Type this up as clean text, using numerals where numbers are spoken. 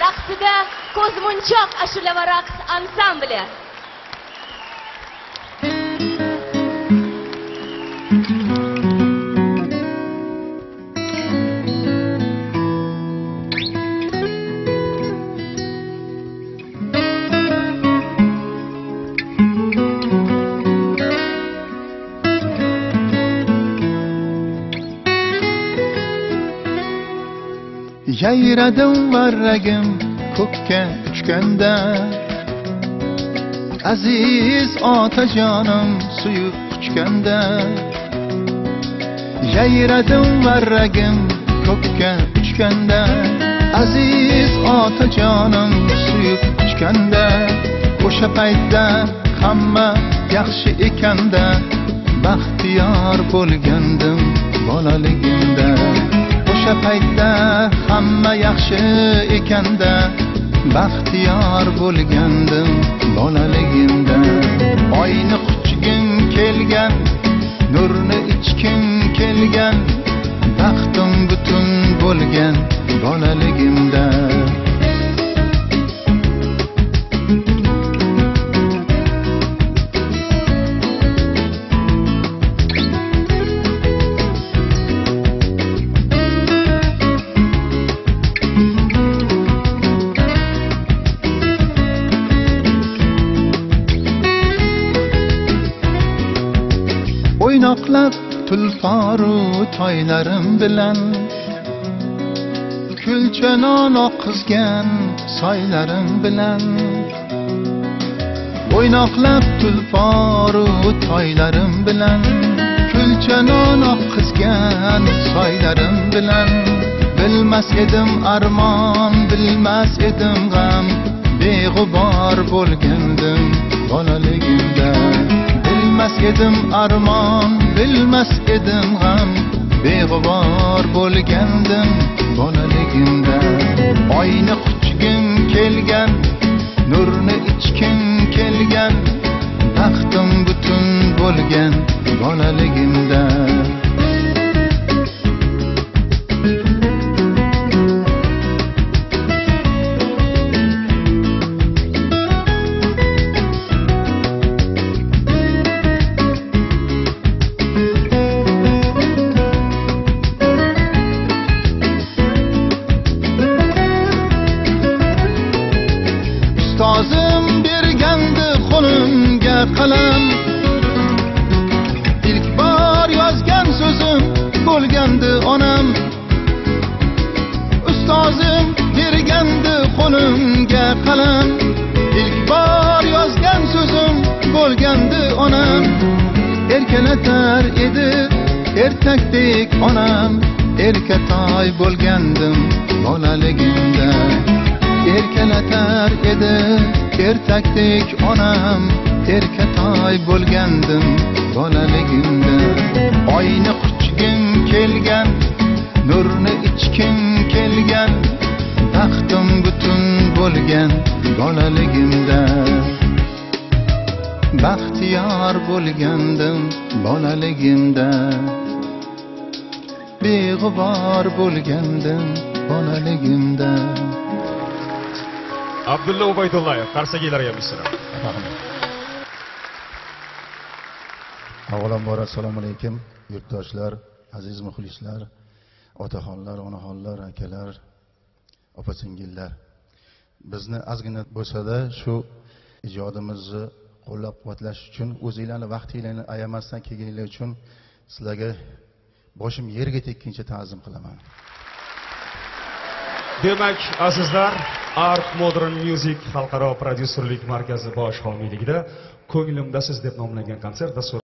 raqsida Ko'zmunchoq ashula va raqs ansambli. Yayradim varragim ko'kka uchganda, aziz otajonim suyib quchganda. Yayradim varragim ko'kka uchganda, aziz otajonim suyib quchganda. O'sha paytda hamma yaxshi ekanda, baxtiyor bo'lgandim bolaligimda. O'sha paytda hamma yaxshi ekanda, baxtiyor bo'lgandim bolaligimda. Oyni quchgim kelgan, nurni ichgim kelgan, baxtim butun bo'lgan bolaligimda. O'ynoqlab tulporu toylarim bilan, kulchanon oqizgan soylarim bilan. O'ynoqlab tulporu toylarim bilan, kulchanon oqizgan soylarim bilan. Bilmas edim armon, bilmas edim g'am, beg'ubor bo'lgandim bolaligimda. Bilmas edim armon, bilmas edim g'am, beg'ubor bo'lgandim bolaligimda. Oyni quchgim kelgan, nurni ichgim kelgan, baxtim butun bo'lgan bolaligimda. Ustozim bergandi qo'limga qalam, ilk bor yozgan so'zim bo'lgandi onam. Ustozim bergandi qo'limga qalam, ilk bor yozgan so'zim bo'lgandi onam. Erkalatar edi ertakdek onam, erkatoy bo'lgandim bolaligimda. Erkalatar edi ertakdek onam, erkatoy bo'lgandim bolaligimda. Oyni quchgim kelgan, nurni ichgim kelgan, baxtim butun bo'lgan bolaligimda. Baxtiyor bo'lgandim bolaligimda, beg'ubor bo'lgandim bolaligimda. Abdulla Ubaydullayev, Qarsagilarga misra. Avvalambor assalomu alaykum yurtdoshlar, aziz muxlislar, otaxonlar, onaxonlar, akalar, opa-singillar. Bizni ozgina bo'lsa-da shu ijodimizni qo'llab-quvvatlash uchun, o'zinglarni vaqtinglarni ayamasdan kelganinglar uchun sizlarga boshim yerga tekkincha ta'zim qilaman. Demak, azizlar, Art Modern Music xalqaro prodyuserlik markazi bosh homiyligida Ko'nglimdasiz deb nomlangan konsert dastur